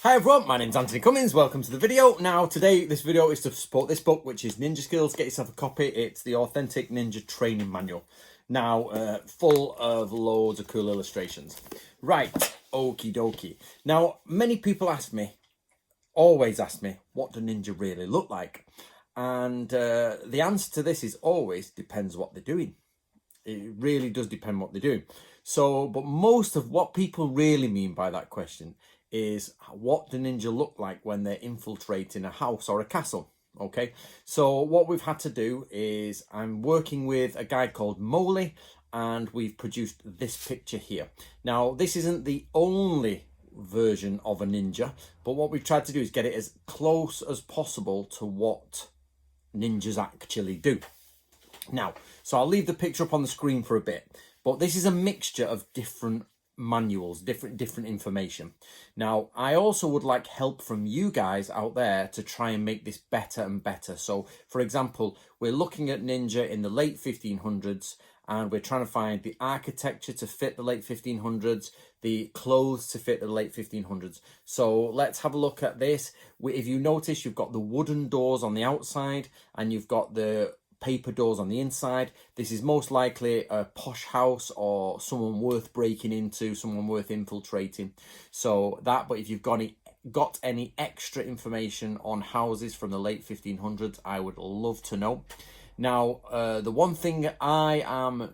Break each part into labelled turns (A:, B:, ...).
A: Hi everyone, my name's Anthony Cummins, welcome to the video. Now today, this video is to support this book, which is Ninja Skills. Get yourself a copy. It's the Authentic Ninja Training Manual. Now, full of loads of cool illustrations. Right, okie dokie. Now, many people always ask me, what do ninja really look like? And the answer to this is always depends what they're doing. It really does depend what they're doing. So, but most of what people really mean by that question is what do ninja look like when they're infiltrating a house or a castle. Okay, so what we've had to do is I'm working with a guy called Moley, and we've produced this picture here. Now, this isn't the only version of a ninja, but what we've tried to do is get it as close as possible to what ninjas actually do. Now, so I'll leave the picture up on the screen for a bit, but this is a mixture of different manuals, different information. Now, I also would like help from you guys out there to try and make this better and better. So, for example, we're looking at ninja in the late 1500s, and we're trying to find the architecture to fit the late 1500s, the clothes to fit the late 1500s. So let's have a look at this. If you notice, you've got the wooden doors on the outside, and you've got the paper doors on the inside. This is most likely a posh house or someone worth breaking into, someone worth infiltrating. So that, but if you've got any extra information on houses from the late 1500s, I would love to know. Now, the one thing I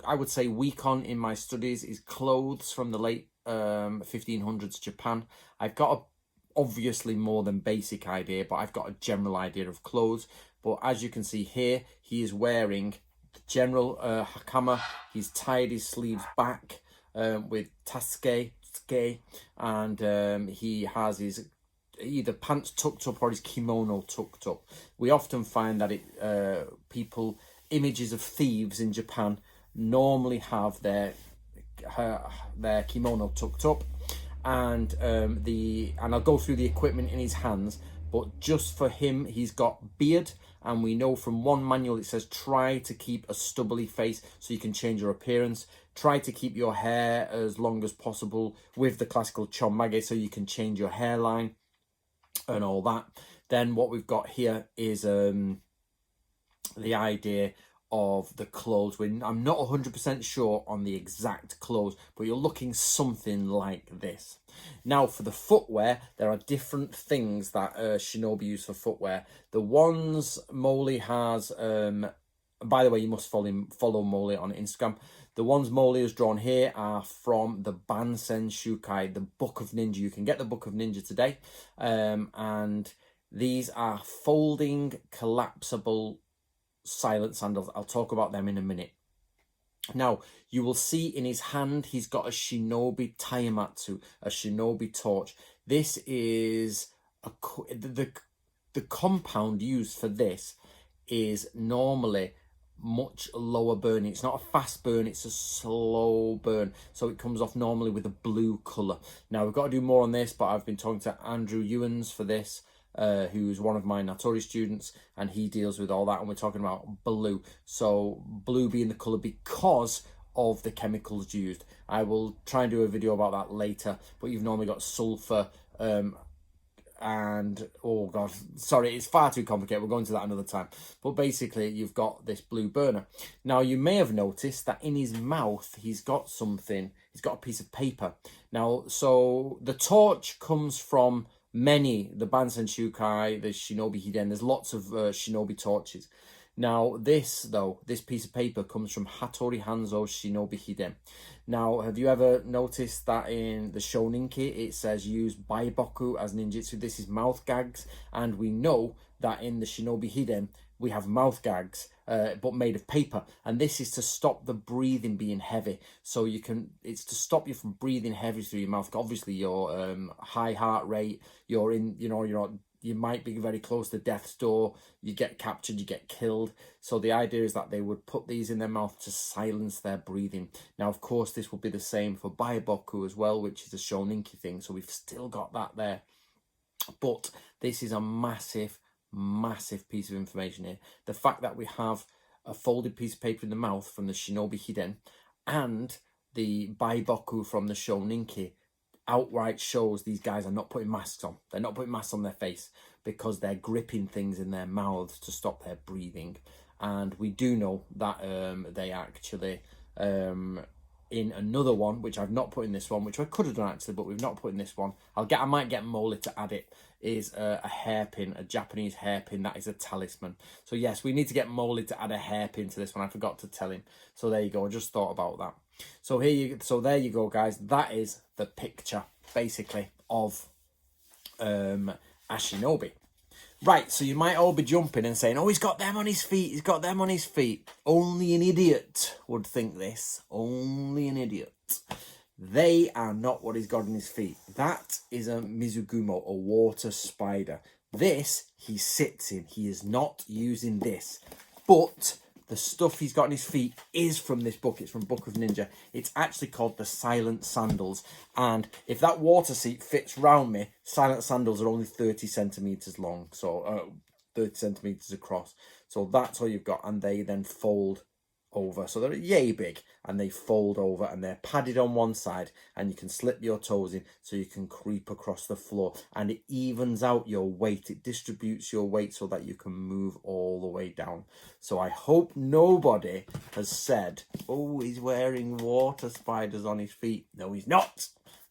A: would say weak on in my studies is clothes from the late 1500s Japan. I've got obviously more than basic idea, but I've got a general idea of clothes. But as you can see here, he is wearing the general hakama. He's tied his sleeves back with tasuke, and he has his either pants tucked up or his kimono tucked up. We often find that images of thieves in Japan normally have their kimono tucked up, and I'll go through the equipment in his hands. But just for him, he's got beard, and we know from one manual it says try to keep a stubbly face so you can change your appearance. Try to keep your hair as long as possible with the classical chonmage so you can change your hairline and all that. Then what we've got here is the idea of the clothes. I'm not 100% sure on the exact clothes, but you're looking something like this. Now, for the footwear, there are different things that Shinobi use for footwear. The ones Moley has, by the way, you must follow Moley on Instagram. The ones Moley has drawn here are from the Bansen Shukai, the Book of Ninja. You can get the Book of Ninja today, and these are folding, collapsible silent sandals. I'll talk about them in a minute. Now, you will see in his hand, he's got a Shinobi Taimatsu, a Shinobi Torch. This is the compound used for this is normally much lower burning. It's not a fast burn, it's a slow burn. So it comes off normally with a blue colour. Now, we've got to do more on this, but I've been talking to Andrew Ewans for this, who's one of my Natori students, and he deals with all that, and we're talking about blue. So blue being the colour because of the chemicals used. I will try and do a video about that later, but you've normally got sulfur, and oh god, sorry, it's far too complicated. We'll go into that another time. But basically, you've got this blue burner. Now, you may have noticed that in his mouth, he's got something. He's got a piece of paper. Now, so the torch comes from the Bansen Shukai, the Shinobi Hiden. There's lots of Shinobi torches. Now, this piece of paper comes from Hattori Hanzo's Shinobi Hiden. Now, have you ever noticed that in the Shoninki, it says use Baiboku as ninjutsu? This is mouth gags, and we know that in the Shinobi Hiden, we have mouth gags, but made of paper, and this is to stop the breathing being heavy. So it's to stop you from breathing heavy through your mouth. Obviously, your high heart rate, you might be very close to death's door. You get captured, you get killed. So the idea is that they would put these in their mouth to silence their breathing. Now, of course, this will be the same for Baiboku as well, which is a Shoninki thing. So we've still got that there. But this is a massive piece of information here. The fact that we have a folded piece of paper in the mouth from the Shinobi Hiden and the Baiboku from the Shoninki outright shows these guys are not putting masks on. They're not putting masks on their face because they're gripping things in their mouths to stop their breathing. And we do know that they actually, in another one, which I've not put in this one, which I could have done actually, but we've not put in this one. I might get Molly to add it. Is a hairpin, a Japanese hairpin that is a talisman. So yes, we need to get Molly to add a hairpin to this one. I forgot to tell him. So there you go. I just thought about that. So there you go, guys. That is the picture basically of a Shinobi. Right, so you might all be jumping and saying, oh, he's got them on his feet, he's got them on his feet. Only an idiot would think this. Only an idiot. They are not what he's got on his feet. That is a Mizugumo, a water spider. This, he sits in. He is not using this. But the stuff he's got on his feet is from this book. It's from Book of Ninja. It's actually called the Silent Sandals. And if that water seat fits round me, Silent Sandals are only 30 centimetres long. So 30 centimetres across. So that's all you've got. And they then fold over. So they're yay big. And they fold over. And they're padded on one side. And you can slip your toes in so you can creep across the floor. And it evens out your weight. It distributes your weight so that you can move all the way down. So I hope nobody has said, oh, he's wearing water spiders on his feet. No, he's not.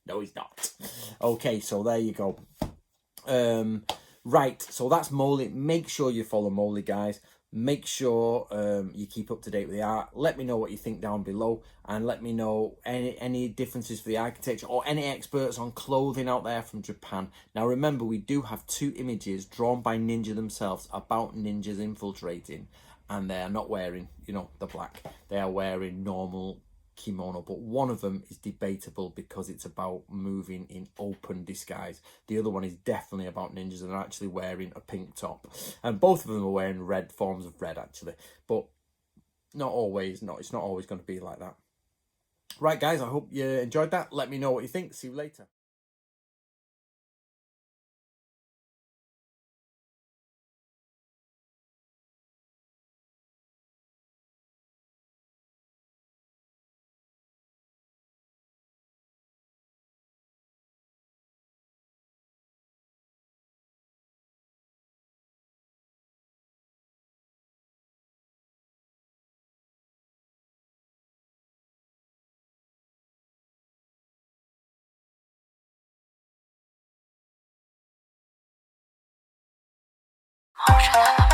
A: No, he's not. Okay, so there you go. Right, so that's Molly. Make sure you follow Molly, guys. Make sure you keep up to date with the art. Let me know what you think down below, and let me know any differences for the architecture or any experts on clothing out there from Japan. Now remember, we do have 2 images drawn by Ninja themselves about ninjas infiltrating, and they are not wearing, you know, the black. They are wearing normal kimono, but one of them is debatable because it's about moving in open disguise. The other one is definitely about ninjas and are actually wearing a pink top, and both of them are wearing red forms of red actually, but not always. No, it's not always going to be like that. Right, guys, I hope you enjoyed that. Let me know what you think. See you later.
B: Emotional.